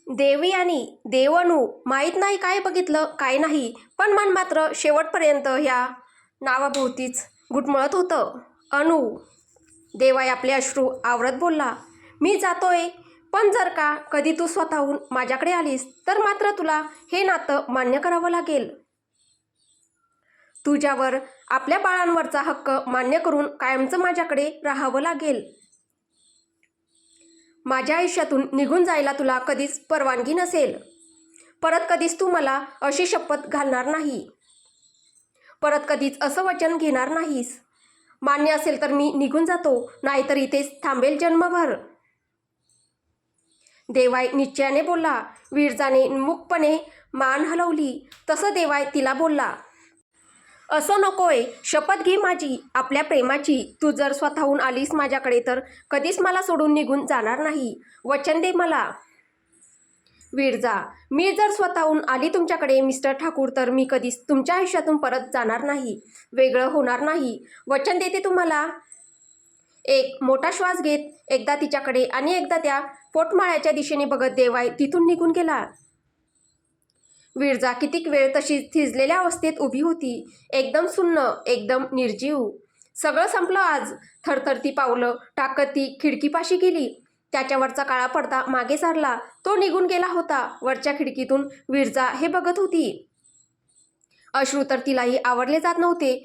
देवयानी, देवनू माहीत नाही काय बघितलं काय नाही, पण मन मात्र शेवटपर्यंत ह्या नावाभोवतीच घुटमळत होतं. अनु. देवाय आपले अश्रू आवरत बोलला, मी जातोय, पण जर का कधी तू स्वतःहून माझ्याकडे आलीस तर मात्र तुला हे नातं मान्य करावं लागेल. तुझ्यावर आपल्या बाळांवरचा हक्क मान्य करून कायमचं माझ्याकडे राहावं लागेल. माझ्या आयुष्यातून निघून जायला तुला कधीच परवानगी नसेल. परत कधीच तू मला अशी शपथ घालणार नाही. परत कधीच असं वचन घेणार नाहीस. मान्य असेल तर मी निघून जातो, नाहीतर इथेच थांबेल जन्मभर. देवाय निश्चयाने बोलला. विरजाने मूकपणे मान हलवली. तसं देवाय तिला बोलला, असं नकोय, शपथ घे माझी, आपल्या प्रेमाची. तू जर स्वतःहून आलीस माझ्याकडे तर कधीच मला सोडून निघून जाणार नाही. वचन दे मला. विरजा, मी जर स्वतःहून आली तुमच्याकडे मिस्टर ठाकूर तर मी कधीच तुमच्या आयुष्यातून परत जाणार नाही, वेगळं होणार नाही. वचन देते तुम्हाला. एक मोठा श्वास घेत एकदा तिच्याकडे आणि एकदा त्या पोटमाळ्याच्या दिशेने बघत देवाय तिथून निघून गेला. विरजा कितीक वेळ तशीच थिजलेल्या अवस्थेत उभी होती. एकदम सुन्न, एकदम निर्जीव. सगळं संपलं आज. थरथरती पावलं टाकत ती खिडकीपाशी गेली. त्याच्यावरचा काळा पडदा मागे सारला. तो निघून गेला होता. वरच्या खिडकीतून विरजा हे बघत होती. अश्रू तर तिलाही आवरले जात नव्हते,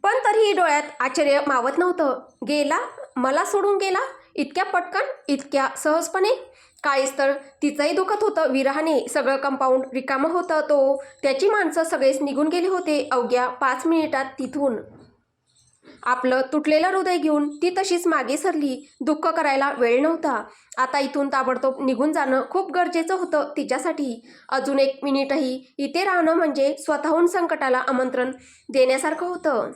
पण तरीही डोळ्यात आश्चर्य मावत नव्हतं. गेला, मला सोडून गेला, इतक्या पटकन, इतक्या सहजपणे. काहीच तर तिचंही दुखत होतं विरहाने. सगळं कंपाऊंड रिकामं होतं. त्याची माणसं सगळेच निघून गेले होते अवघ्या 5 मिनिटात तिथून. आपलं तुटलेलं हृदय घेऊन ती तशीच मागे सरली. दुःख करायला वेळ नव्हता. आता इथून ताबडतोब निघून जाणं खूप गरजेचं होतं तिच्यासाठी. अजून 1 मिनिटही इथे राहणं म्हणजे स्वतःहून संकटाला आमंत्रण देण्यासारखं होतं.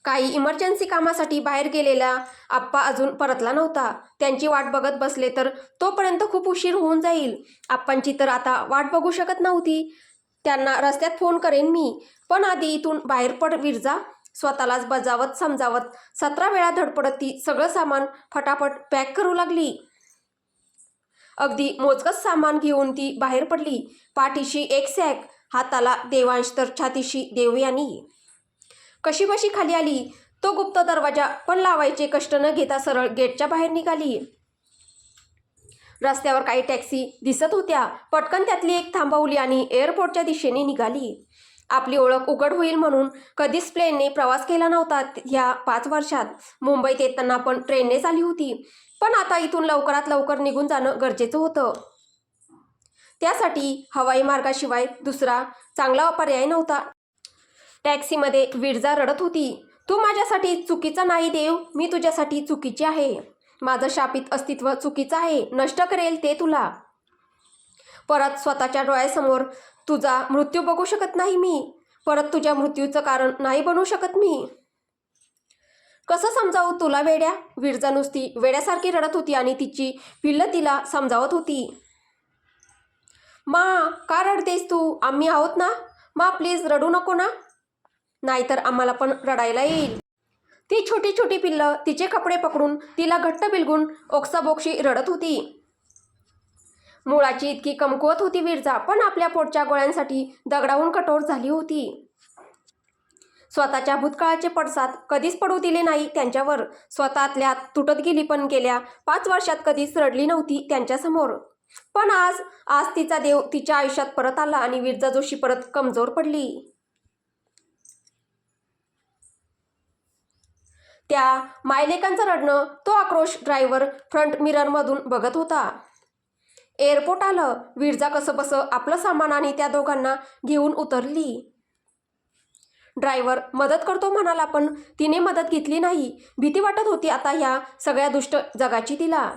काही इमर्जन्सी कामासाठी बाहेर गेलेला आप्पा अजून परतला नव्हता. त्यांची वाट बघत बसले तर तोपर्यंत खूप उशीर होऊन जाईल. आप्पांची तर आता वाट बघू शकत नव्हती. त्यांना रस्त्यात फोन करेन मी, पण आधी इथून बाहेर पड विरजा. स्वतःलाच बजावत समजावत 17 वेळा धडपडत ती सगळं सामान फटाफट पॅक करू लागली. अगदी मोजकंच सामान घेऊन ती बाहेर पडली. पाठीशी एक सॅक, हाताला देवांश तर छातीशी देवयानी. कशीबशी खाली आली. तो गुप्त दरवाजा पण लावायचे कष्ट न घेता सरळ गेटच्या बाहेर निघाली. रस्त्यावर काही टॅक्सी दिसत होत्या. पटकन त्यातली एक थांबवली आणि एअरपोर्टच्या दिशेने निघाली. आपली ओळख उघड होईल म्हणून कधीच प्लेनने प्रवास केला नव्हता ह्या 5 वर्षात. मुंबईत येताना पण ट्रेननेच आली होती, पण आता इथून लवकरात लवकर निघून जाणं गरजेचं होतं. त्यासाठी हवाई मार्गाशिवाय दुसरा चांगला पर्याय नव्हता. टॅक्सीमध्ये विरजा रडत होती. तू माझ्यासाठी चुकीचा नाही देव, मी तुझ्यासाठी चुकीची आहे. माझं शापित अस्तित्व चुकीचं आहे. नष्ट करेल ते तुला. परत स्वतःच्या डोळ्यासमोर तुझा मृत्यू बघू शकत नाही मी. परत तुझ्या मृत्यूचं कारण नाही बनू शकत मी. कसं समजावू तुला वेड्या. विरजा नुसती वेड्यासारखी रडत होती आणि तिची पिल्लं तिला समजावत होती. मा, का रडतेस तू? आम्ही आहोत ना. मा प्लीज रडू नको ना, नाहीतर आम्हाला पण रडायला येईल. ती छोटी छोटी पिल्लं तिचे कपडे पकडून तिला घट्ट बिलगून ओक्साबोक्शी रडत होती. मुळाची इतकी कमकुवत होती विरजा, पण आपल्या पोटच्या गोळ्यांसाठी दगडाहून कठोर झाली होती. स्वतःच्या भूतकाळाचे पडसाद कधीच पडू दिले नाही त्यांच्यावर. स्वतःतल्या तुटत गेली, पण गेल्या 5 वर्षात कधीच रडली नव्हती त्यांच्यासमोर. पण आज तिचा देव तिच्या आयुष्यात परत आला आणि विरजा जोशी परत कमजोर पडली. त्या मायलेकांचं रडणं, तो आक्रोश ड्रायव्हर फ्रंट मिररमधून बघत होता. एअरपोर्ट आलं. विरजा कसंबसं आपलं सामान आणि त्या दोघांना घेऊन उतरली. ड्रायव्हर मदत करतो म्हणाला, पण तिने मदत घेतली नाही. भीती वाटत होती आता ह्या सगळ्या दुष्ट जगाची तिला.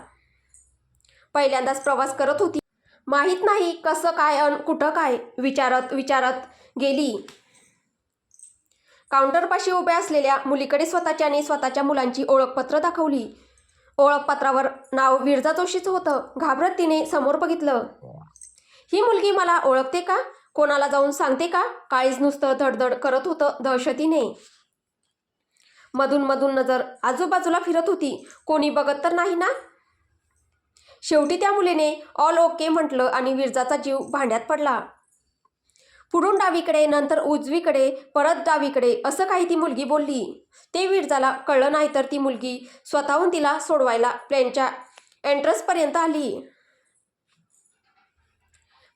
पहिल्यांदाच प्रवास करत होती. माहीत नाही कसं काय अन कुठं काय. विचारत गेली. काउंटरपाशी उभ्या असलेल्या मुलीकडे स्वतःच्या आणि स्वतःच्या मुलांची ओळखपत्र दाखवली. ओळखपत्रावर नाव विरजा जोशीच होतं. घाबरत तिने समोर बघितलं. ही मुलगी मला ओळखते का? कोणाला जाऊन सांगते का? काळीज नुसतं धडधड करत होतं दहशतीने. मधून मधून नजर आजूबाजूला फिरत होती. कोणी बघत तर नाही ना. शेवटी त्या मुलीने ऑल ओके म्हटलं आणि विरजाचा जीव भांड्यात पडला. पुढून डावीकडे, नंतर उजवीकडे, परत डावीकडे असं काही ती मुलगी बोलली. ते विरजाला कळलं नाही तर ती मुलगी स्वतःहून तिला सोडवायला प्लेनच्या एंट्रन्सपर्यंत आली.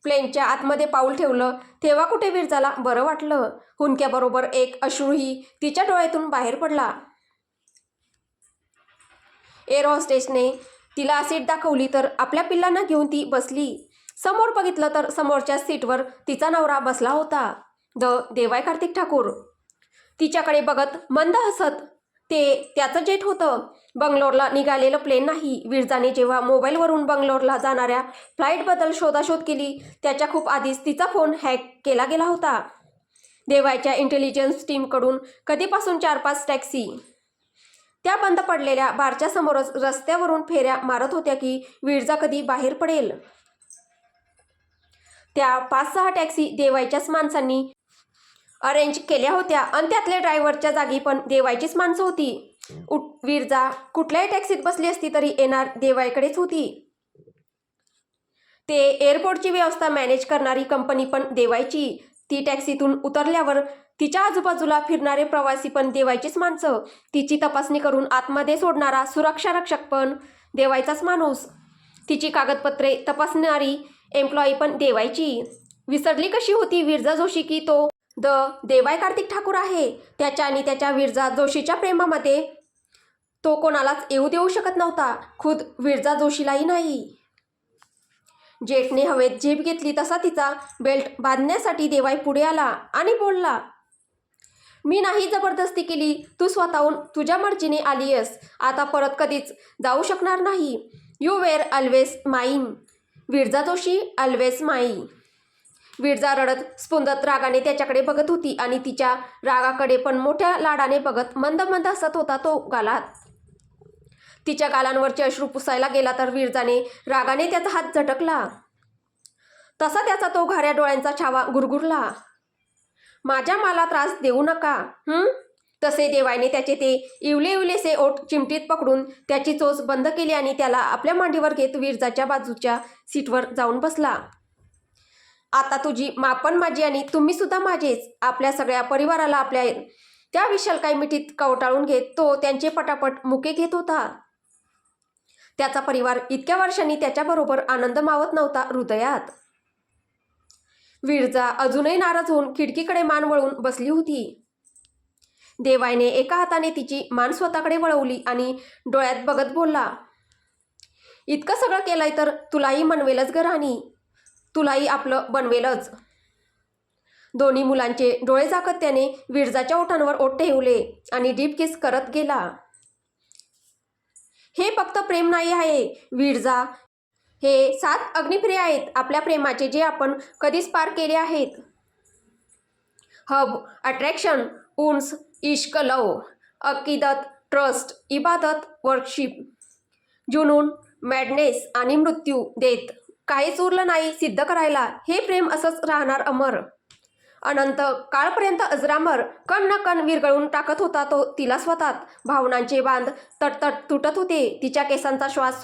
प्लेनच्या आतमध्ये पाऊल ठेवलं तेव्हा कुठे विरजाला बरं वाटलं. हुंदक्याबरोबर एक अश्रूही तिच्या डोळ्यातून बाहेर पडला. एअर हॉस्टेसने तिला सीट दाखवली तर आपल्या पिल्लांना घेऊन ती बसली. समोर बघितलं तर समोरच्या सीटवर तिचा नवरा बसला होता, देवाय कार्तिक ठाकूर. तिच्याकडे बघत मंद हसत. ते त्याचं जेट होतं, बंगलोरला निघालेलं प्लेन नाही. विरजाने जेव्हा मोबाईलवरून बंगलोरला जाणाऱ्या फ्लाईटबद्दल शोधाशोध केली त्याच्या खूप आधीच तिचा फोन हॅक केला गेला होता. देवायच्या इंटेलिजन्स टीमकडून कधीपासून 4-5 टॅक्सी त्या बंद पडलेल्या बारच्या समोरच रस्त्यावरून फेऱ्या मारत होत्या की विरजा कधी बाहेर पडेल. त्या 5-6 टॅक्सी देवायच्याच माणसांनी अरेंज केल्या होत्या आणि त्यातल्या ड्रायव्हरच्या जागी पण देवायचीच माणसं होती. विरजा कुठल्याही टॅक्सीत बसली असती तरी येणार देवायकडेच होती. ते एअरपोर्टची व्यवस्था मॅनेज करणारी कंपनी पण देवायची. ती टॅक्सीतून उतरल्यावर तिच्या आजूबाजूला फिरणारे प्रवासी पण देवायचीच माणसं. तिची तपासणी करून आतमध्ये सोडणारा सुरक्षारक्षक पण देवायचाच माणूस. तिची कागदपत्रे तपासणारी एम्प्लॉई पण देवायची. विसरली कशी होती विरजा जोशी की तो देवाय कार्तिक ठाकूर आहे. त्याच्या आणि त्याच्या विरजा जोशीच्या प्रेमामध्ये तो कोणालाच येऊ देऊ शकत नव्हता, खुद विरजा जोशीलाही नाही. जेटने हवेत झेप घेतली तसा तिचा बेल्ट बांधण्यासाठी देवाय पुढे आला आणि बोलला, मी नाही जबरदस्ती केली, तू स्वतःहून तुझ्या मर्जीने आलीयस. आता परत कधीच जाऊ शकणार नाही. यू वेर ऑलवेज माईन. Viraja Joshi always my. विरजा रडत स्फुंदत रागाने त्याच्याकडे बघत होती आणि तिच्या रागाकडे पण मोठ्या लाडाने बघत मंद मंद हसत होता तो गालात. तिच्या गालांवरचे अश्रू पुसायला गेला तर विरजाने रागाने त्याचा हात झटकला. तसा त्याचा तो घाऱ्या डोळ्यांचा छावा गुरगुरला. माझ्या मला त्रास देऊ नका. तसे देवायने त्याचे ते इवले इवलेसे ओठ चिमटीत पकडून त्याची चोच बंद केली आणि त्याला आपल्या मांडीवर घेत विरजाच्या बाजूच्या सीटवर जाऊन बसला. आता तुझी मापण माझी आणि तुम्ही सुद्धा माझेच. आपल्या सगळ्या परिवाराला आपल्या त्या विशालकाय मिठीत कवटाळून घेत तो त्यांचे पटापट मुके घेत होता. त्याचा परिवार इतक्या वर्षांनी त्याच्याबरोबर आनंद मावत नव्हता हृदयात. विरजा अजूनही नाराज होऊन खिडकीकडे मान वळून बसली होती. देवायने एका हाताने तिची मान स्वतःकडे वळवली आणि डोळ्यात बघत बोलला, इतकं सगळं केलंय तर तुलाही मनवेलच ग राणी, तुलाही आपलं बनवेलच. दोन्ही मुलांचे डोळे झाकत त्याने विरजाच्या ओठांवर ओठ ठेवले आणि डीप किस करत गेला. हे फक्त प्रेम नाही आहे विरजा, हे 7 अग्निप्रिय आहेत आपल्या प्रेमाचे जे आपण कधीच पार केले आहेत. हब, अट्रॅक्शन, उन्स, इश्क, लव, अकीदत, ट्रस्ट, इबादत, वर्कशिप, जुनून, मॅडनेस आणि मृत्यू देत काहीच उरलं नाही सिद्ध करायला. हे प्रेम असंच राहणार अमर, अनंत काळपर्यंत अजरामर. कण न कण विरघळून टाकत होता तो तिला स्वतःत. भावनांचे बांध तटतट तुटत होते. तिच्या केसांचा श्वास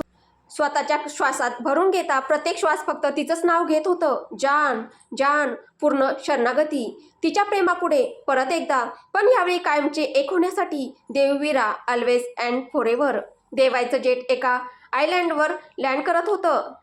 स्वतःच्या श्वासात भरून घेता प्रत्येक श्वास फक्त तिचंच नाव घेत होतं, जान जान. पूर्ण शरणागती तिच्या प्रेमापुढे परत एकदा, पण यावेळी कायमचे एक होण्यासाठी. देववीरा ऑलवेज अँड फॉरेव्हर. देवायचं जेट एका आयलँडवर लँड करत होतं.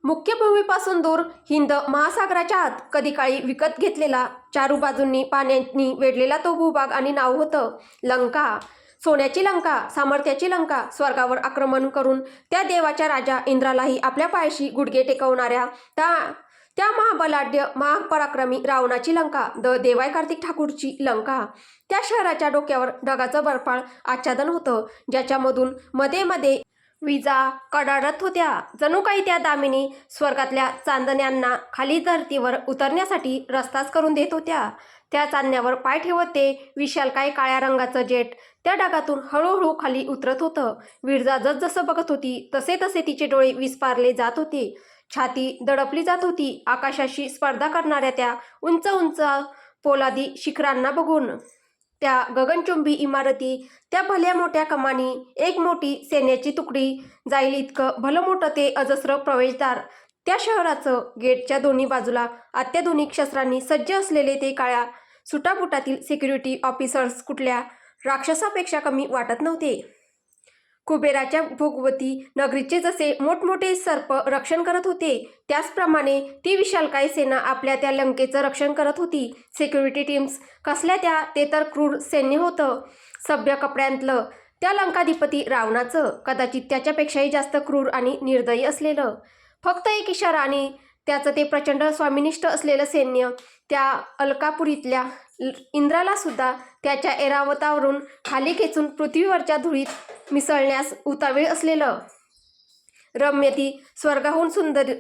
मुख्य भूमीपासून दूर हिंद महासागराच्या आत. कधी काळी विकत घेतलेला, चारू बाजूंनी पाण्यांनी वेढलेला तो भूभाग आणि नाव होतं लंका. सोन्याची लंका, सामर्थ्याची लंका. स्वर्गावर आक्रमण करून त्या देवाच्या राजा इंद्रालाही आपल्या पायाशी गुडघे टेकवणाऱ्या त्या महाबलाढ्य महापराक्रमी रावणाची लंका. देवाय कार्तिक ठाकूरची लंका. त्या शहराच्या डोक्यावर ढगाचं बर्फाळ आच्छादन होतं, ज्याच्यामधून मध्ये मध्ये विजा कडाडत होत्या. जणू काही त्या दामिनी स्वर्गातल्या चांदण्यांना खाली धर्तीवर उतरण्यासाठी रस्ताच करून देत होत्या. त्या चांदण्यावर पाय ठेवत ते विशालकाय काळ्या रंगाचं जेट त्या ढगातून हळूहळू खाली उतरत होतं. विरजा जसजसं बघत होती तसे तसे तिचे डोळे विस्पारले जात होते. छाती दडपली जात होती आकाशाशी स्पर्धा करणाऱ्या त्या उंच उंच पोलादी शिखरांना बघून. त्या गगनचुंबी इमारती, त्या भल्या मोठ्या कमानी, एक मोठी सैन्याची तुकडी जाईल इतकं भलं मोठं ते अजस्र प्रवेशद्वार, त्या शहराचं गेटच्या दोन्ही बाजूला अत्याधुनिक शस्त्रांनी सज्ज असलेले ते काळ्या सुटाबुटातील सिक्युरिटी ऑफिसर्स कुठल्या राक्षसापेक्षा कमी वाटत नव्हते. कुबेराच्या भोगवती नगरीचे जसे मोठमोठे सर्प रक्षण करत होते, त्याचप्रमाणे ती विशालकाय सेना आपल्या त्या लंकेचं रक्षण करत होती. सिक्युरिटी टीम्स कसल्या त्या, ते तर क्रूर सैन्य होतं. सभ्य कपड्यांतलं त्या लंकाधिपती रावणाचं कदाचित त्याच्यापेक्षाही जास्त क्रूर आणि निर्दयी असलेलं फक्त एक इशारा आणि त्याचं ते प्रचंड स्वामिनिष्ठ असलेलं सैन्य त्या अलकापुरीतल्या इंद्राला सुद्धा त्याच्या ऐरावतावरून खाली खेचून पृथ्वीवरच्या धुळीत मिसळण्यास उतावीळ असलेलं. रम्य ती स्वर्गाहून सुंदर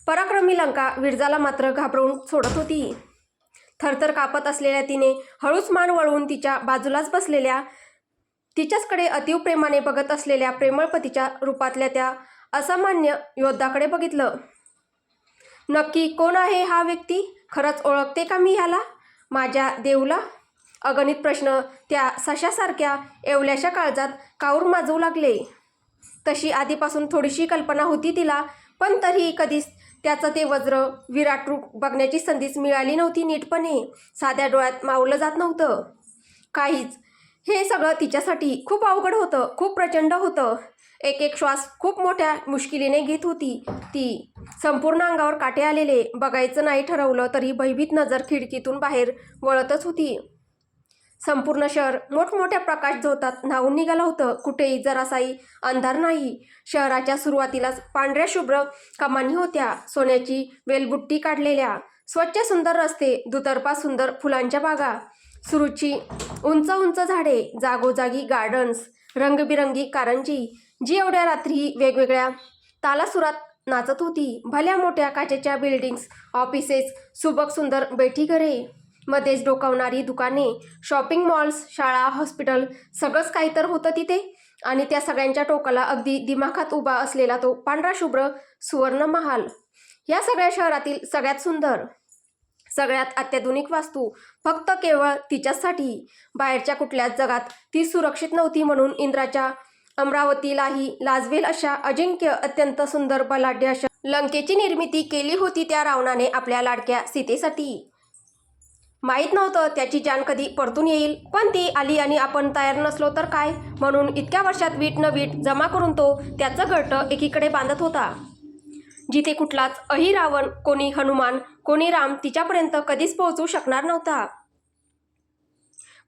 पराक्रमी लंका विरजाला मात्र घाबरवून सोडत होती. थरथर कापत असलेल्या तिने हळूच मान वळवून तिच्या बाजूलाच बसलेल्या, तिच्याचकडे अतीव प्रेमाने बघत असलेल्या प्रेमळपतीच्या रूपातल्या त्या असामान्य योद्धाकडे बघितलं. नक्की कोण आहे हा व्यक्ती? खरंच ओळखते का मी ह्याला, माझ्या देवला? अगणित प्रश्न त्या सशासारख्या एवल्याशा काळजात काऊर माजवू लागले. तशी आधीपासून थोडीशी कल्पना होती तिला, पण तरीही कधीच त्याचं ते वज्र विराट रूप बघण्याची संधीच मिळाली नव्हती नीटपणे. साध्या डोळ्यात मावलं जात नव्हतं काहीच. हे सगळं तिच्यासाठी खूप अवघड होतं, खूप प्रचंड होतं. एक एक श्वास खूप मोठ्या मुश्किलीने घेत होती ती. संपूर्ण अंगावर काटे आलेले, बघायचं नाही ठरवलं तरी भयभीत नजर खिडकीतून बाहेर वळतच होती. संपूर्ण शहर मोठमोठ्या प्रकाश झोतात न्हावून निघालं होतं. कुठेही जरासाही अंधार नाही. शहराच्या सुरुवातीलाच पांढऱ्या शुभ्र कमानी होत्या, सोन्याची वेलबुट्टी काढलेल्या, स्वच्छ सुंदर रस्ते, दुतर्फा सुंदर फुलांच्या बागा, सुरुची उंच उंच झाडे, जागोजागी गार्डन्स, रंगबिरंगी कारंजी जी एवढ्या रात्रीही वेगवेगळ्या तालासुरात नाचत होती. भल्या मोठ्या काचेच्या बिल्डिंग्स, ऑफिसेस, सुबक सुंदर बैठीघरे, मध्येच डोकावणारी दुकाने, शॉपिंग मॉल्स, शाळा, हॉस्पिटल, सगळंच काही तर होतं तिथे. आणि त्या सगळ्यांच्या टोकाला अगदी दिमाखात उभा असलेला तो पांढरा शुभ्र सुवर्ण महाल. या सगळ्या शहरातील सगळ्यात सुंदर, सगळ्यात अत्याधुनिक वास्तू फक्त केवळ तिच्याचसाठी. बाहेरच्या कुठल्याच जगात ती सुरक्षित नव्हती म्हणून इंद्राच्या अमरावतीलाही लाजवेल अशा अजिंक्य, अत्यंत सुंदर, बलाढ्य अशा लंकेची निर्मिती केली होती त्या रावणाने आपल्या लाडक्या सीतेसाठी. माहीत नव्हतं त्याची जान कधी परतून येईल, पण ती आली आणि आपण तयार नसलो तर काय, म्हणून इतक्या वर्षात वीट न वीट जमा करून तो त्याचं घरटं एकीकडे बांधत होता, जिथे कुठलाच अहिरावण, कोणी हनुमान, कोणी राम तिच्यापर्यंत कधीच पोहोचू शकणार नव्हता,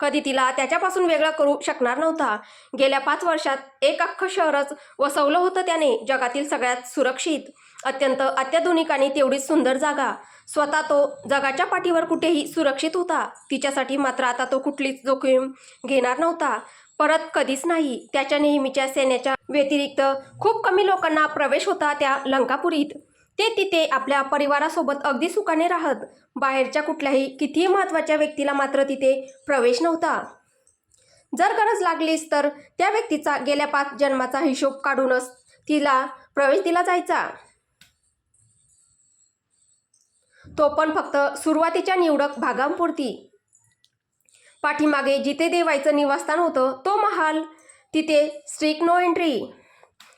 कधी तिला त्याच्यापासून वेगळं करू शकणार नव्हता. गेल्या 5 वर्षात एक अख्खं शहरच वसवलं होतं त्याने. जगातील सगळ्यात सुरक्षित, अत्यंत अत्याधुनिक आणि तेवढीच सुंदर जागा. स्वतः तो जगाच्या पाठीवर कुठेही सुरक्षित होता. तिच्यासाठी मात्र आता तो कुठलीच जोखीम घेणार नव्हता, परत कधीच नाही. त्याच्या नेहमीच्या सैन्याच्या व्यतिरिक्त खूप कमी लोकांना प्रवेश होता त्या लंकापुरीत. ते तिथे आपल्या परिवारासोबत अगदी सुखाने राहत. बाहेरच्या कुठल्याही कितीही महत्त्वाच्या व्यक्तीला मात्र तिथे प्रवेश नव्हता. जर गरज लागलीच तर त्या व्यक्तीचा गेल्या 5 जन्माचा हिशोब काढूनच तिला प्रवेश दिला जायचा. तो पण फक्त सुरुवातीच्या निवडक भागांपुरती. पाठीमागे जिथे देवाचं निवासस्थान होतं तो महाल, तिथे स्ट्रिक्ट नो एंट्री.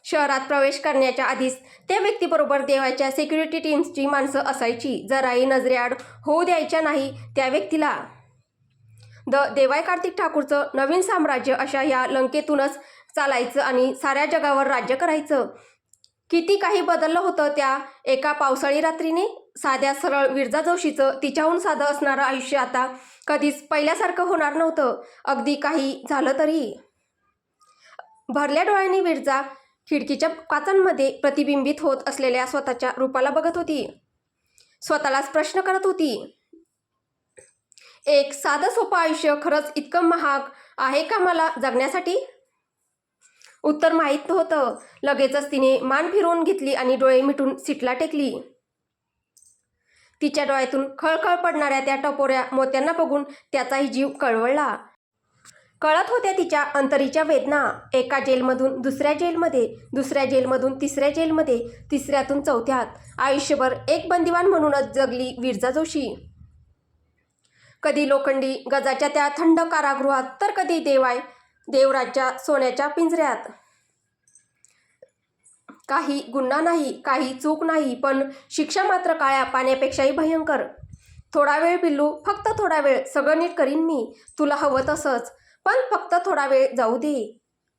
शहरात प्रवेश करण्याच्या आधीच त्या व्यक्तीबरोबर देवाच्या सिक्युरिटी टीम्सची माणसं असायची. जराही नजरेआड होऊ द्यायच्या नाही त्या व्यक्तीला. देवाय कार्तिक ठाकूरचं नवीन साम्राज्य अशा ह्या लंकेतूनच चालायचं आणि साऱ्या जगावर राज्य करायचं. किती काही बदललं होतं त्या एका पावसाळी रात्रीने. साध्या सरळ विरजा जोशीचं तिच्याहून साधं असणारं आयुष्य आता कधीच पहिल्यासारखं होणार नव्हतं, अगदी काही झालं तरी. भरल्या डोळ्यांनी विरजा खिडकीच्या काचांमध्ये प्रतिबिंबित होत असलेल्या स्वतःच्या रूपाला बघत होती. स्वतःलाच प्रश्न करत होती, एक साधं सोपं आयुष्य खरंच इतकं महाग आहे का मला जगण्यासाठी? उत्तर माहीत होतं. लगेचच तिने मान फिरवून घेतली आणि डोळे मिटून सीटला टेकली. तिच्या डोळ्यातून खळखळ पडणाऱ्या त्या टपोऱ्या मोत्यांना बघून त्याचाही जीव कळवळला. कळत होत्या तिच्या अंतरीच्या वेदना. एका जेलमधून दुसऱ्या जेलमध्ये, दुसऱ्या जेलमधून तिसऱ्या जेलमध्ये, तिसऱ्यातून चौथ्यात. आयुष्यभर एक बंदिवान म्हणूनच जगली विरजा जोशी. कधी लोखंडी गजाच्या त्या थंड कारागृहात, तर कधी देवराजच्या सोन्याच्या पिंजऱ्यात. काही गुन्हा नाही, काही चूक नाही, पण शिक्षा मात्र काळ्या पाण्यापेक्षाही भयंकर. थोडा वेळ पिल्लू, फक्त थोडा वेळ, सगळं नीट करीन मी. तुला हवं तसंच, पण फक्त थोडा वेळ जाऊ दे.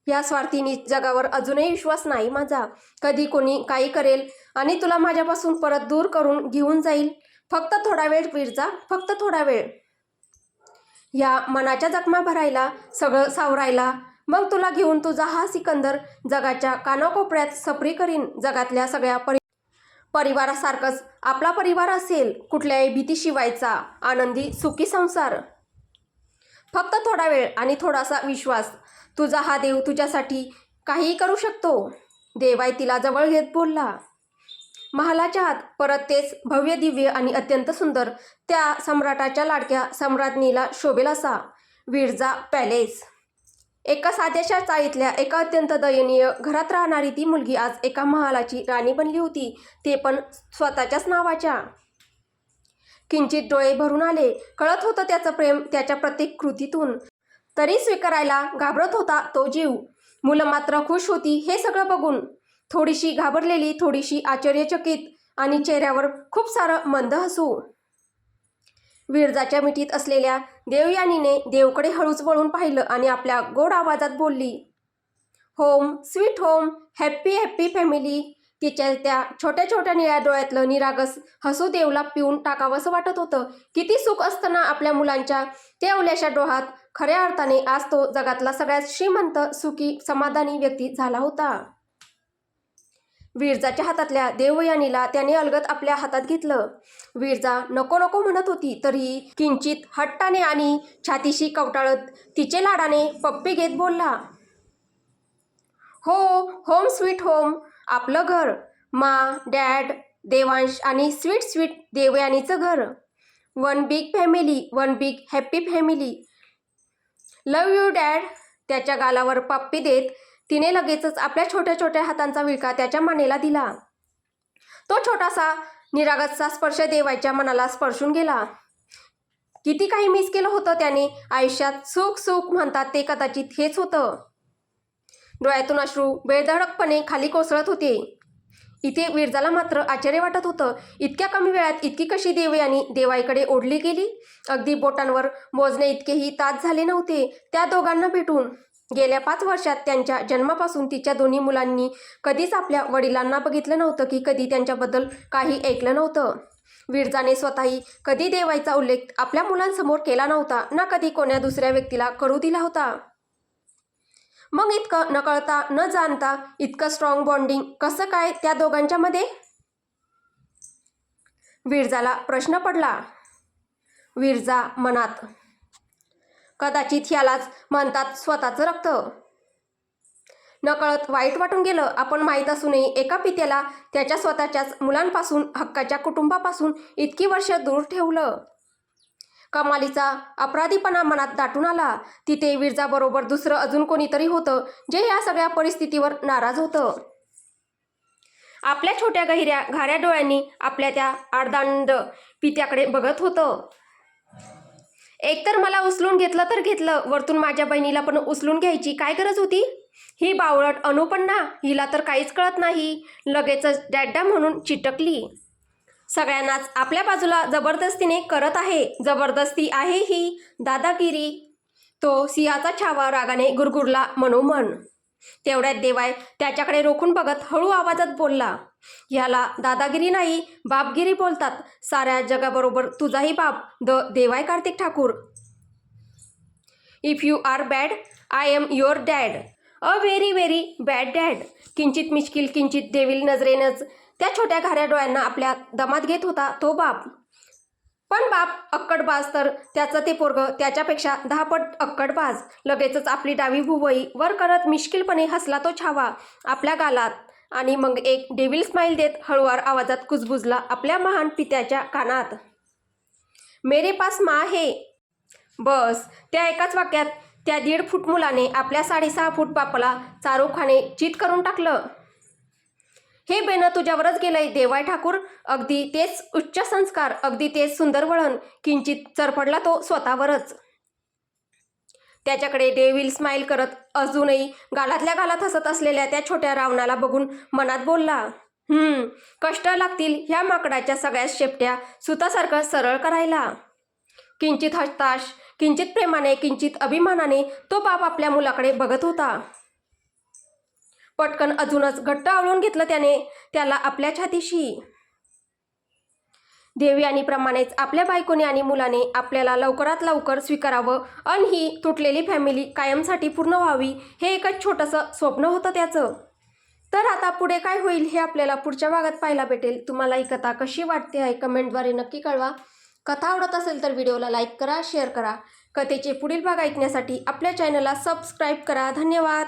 या स्वार्थी जगावर अजूनही विश्वास नाही माझा. कधी कोणी काही करेल आणि तुला माझ्यापासून परत दूर करून घेऊन जाईल. फक्त थोडा वेळ विरजा, फक्त थोडा वेळ. ह्या मनाच्या जखमा भरायला, सगळं सावरायला. मग तुला घेऊन तुझा हा सिकंदर जगाच्या कानाकोपऱ्यात सफरी करीन. जगातल्या सगळ्या परिवारासारखंच आपला परिवार असेल, कुठल्याही भीतीशिवायचा आनंदी सुखी संसार. फक्त थोडा वेळ आणि थोडासा विश्वास. तुझा हा देव तुझ्यासाठी काहीही करू शकतो. देवाई तिला जवळ घेत बोलला. महालाच्या आत परत तेच भव्य दिव्य आणि अत्यंत सुंदर, त्या सम्राटाच्या लाडक्या सम्राज्ञीला शोभेल असा विरजा पॅलेस. एका साध्याशा चाळीतल्या एका अत्यंत दयनीय घरात राहणारी ती मुलगी आज एका महालाची राणी बनली होती, ते पण स्वतःच्याच नावाच्या. किंचित डोळे भरून आले. कळत होतं त्याचं प्रेम त्याच्या प्रत्येक कृतीतून. तरी स्वीकारायला घाबरत होता तो जीव. मुलं मात्र खुश होती हे सगळं बघून. थोडीशी घाबरलेली, थोडीशी आश्चर्यचकित, आणि चेहऱ्यावर खूप सारं मंद हसू. विरजाच्या मिठीत असलेल्या देवयानीने देवकडे हळूच वळून पाहिलं आणि आपल्या गोड आवाजात बोलली, home sweet home, happy happy family. तिच्या त्या छोट्या छोट्या निळ्या डोळ्यातलं निरागस हसू देवला पिऊन टाकावंसं वाटत होतं. किती सुख असतं ना आपल्या मुलांच्या तेवल्याशा डोहात. खऱ्या अर्थाने आज तो जगातला सगळ्यात श्रीमंत, सुखी, समाधानी व्यक्ती झाला होता. विरजाच्या हातातल्या देवयानीला त्याने अलगद आपल्या हातात घेतलं. विरजा नको नको म्हणत होती, तरीही किंचित हट्टाने आणि छातीशी कवटाळत तिचे लाडाने पप्पी घेत बोलला, हो, होम स्वीट होम, आपलं घर. मा, डॅड, देवांश आणि स्वीट स्वीट देवयानीचं घर. One big family, one big happy family. Love you dad. त्याच्या गालावर पप्पी देत तिने लगेचच आपल्या छोट्या छोट्या हातांचा विळखा त्याच्या मानेला दिला. तो छोटासा निरागसचा स्पर्श देवाच्या मनाला स्पर्शून गेला. किती काही मिस केलं होतं त्याने आयुष्यात. सुख सुख म्हणतात ते कदाचित हेच होतं. डोळ्यातून अश्रू बेधडकपणे खाली कोसळत होते. इथे विरजाला मात्र आश्चर्य वाटत होतं. इतक्या कमी वेळात इतकी कशी देवयानी देवाईकडे ओढली गेली. अगदी बोटांवर मोजणे इतकेही तास झाले नव्हते त्या दोघांना भेटून. गेल्या 5 वर्षात त्यांच्या जन्मापासून तिच्या दोन्ही मुलांनी कधीच आपल्या वडिलांना बघितलं नव्हतं की कधी त्यांच्याबद्दल काही ऐकलं नव्हतं. विरजाने स्वतःही कधी देवाईचा उल्लेख आपल्या मुलांसमोर केला नव्हता, ना कधी कोण्या दुसऱ्या व्यक्तीला करू दिला होता. मग इतकं न कळता न जाणता इतकं स्ट्रॉंग बॉन्डिंग कसं काय त्या दोघांच्या मध्ये? विरजाला प्रश्न पडला. विरजा मनात, कदाचित ह्यालाच म्हणतात स्वतःचं रक्त. नकळत वाईट वाटून गेलं. आपण माहीत असूनही एका पित्याला त्याच्या स्वतःच्याच मुलांपासून, हक्काच्या कुटुंबापासून इतकी वर्ष दूर ठेवलं. कमालीचा अपराधीपणा मनात दाटून आला. तिथे विरजाबरोबर दुसरं अजून कोणीतरी होतं जे ह्या सगळ्या परिस्थितीवर नाराज होतं. आपल्या छोट्या गहिऱ्या घाऱ्या डोळ्यांनी आपल्या त्या आडदांड पित्याकडे बघत होतं. एकतर मला उचलून घेतलं तर घेतलं, वरतून माझ्या बहिणीला पण उचलून घ्यायची काय गरज होती? ही बावळट अनुपन्ना, हिला तर काहीच कळत नाही. लगेचच डॅडा म्हणून चिटकली. सगळ्यांनाच आपल्या बाजूला जबरदस्तीने करत आहे. जबरदस्ती आहे ही, दादागिरी. तो सिंहाचा छावा रागाने गुरगुरला मनोमन. तेवढ्यात देवाय त्याच्याकडे रोखून बघत हळू आवाजात बोलला, ह्याला दादागिरी नाही, बापगिरी बोलतात. साऱ्या जगाबरोबर तुझाही बाप, द देवाय Kartik Thakur. If you are bad, I am your dad. A very very bad dad. किंचित मिश्किल, किंचित देविल नजरेनंच त्या छोट्या घाऱ्या डोळ्यांना आपल्या दमात घेत होता तो बाप. पण बाप अक्कडबाज तर त्याचं ते पोरगं त्याच्यापेक्षा 10 पट अक्कडबाज. लगेचच आपली डावी भुवई वर करत मिश्किलपणे हसला तो छावा आपल्या गालात, आणि मग एक डेव्हिल स्माईल देत हळुवार आवाजात कुजबुजला आपल्या महान पित्याच्या कानात, मेरे पास माँ है. बस त्या एकाच वाक्यात त्या 1.5 फूट मुलाने आपल्या 6.5 फूट बापाला चारोखाने चित करून टाकलं. हे बेनं तुझ्यावरच गेलंय देवाय ठाकूर. अगदी तेच उच्च संस्कार, अगदी तेच सुंदर वळण. किंचित चरफडला तो स्वतःवरच. त्याच्याकडे डेव्हिल स्माईल करत अजूनही गालातल्या गालात हसत असलेल्या त्या छोट्या रावणाला बघून मनात बोलला, कष्ट लागतील ह्या माकडाच्या सगळ्या शेपट्या सुतासारखं सरळ करायला. किंचित हताश, किंचित प्रेमाने, किंचित अभिमानाने तो बाप आपल्या मुलाकडे बघत होता. पटकन अजूनच घट्ट आवळून घेतलं त्याने त्याला आपल्या छातीशी. देवी आणि प्रमाणेच आपल्या बायकोने आणि मुलाने आपल्याला लवकरात लवकर स्वीकारावं आणि ही तुटलेली फॅमिली कायमसाठी पूर्ण व्हावी, हे एकच छोटंसं स्वप्न होतं त्याचं. तर आता पुढे काय होईल हे आपल्याला पुढच्या भागात पाहायला भेटेल. तुम्हाला ही कथा कशी वाटते आहे कमेंटद्वारे नक्की कळवा. कथा आवडत असेल तर व्हिडिओला लाईक करा, शेअर करा. कथेचे पुढील भाग ऐकण्यासाठी आपल्या चॅनलला सबस्क्राईब करा. धन्यवाद.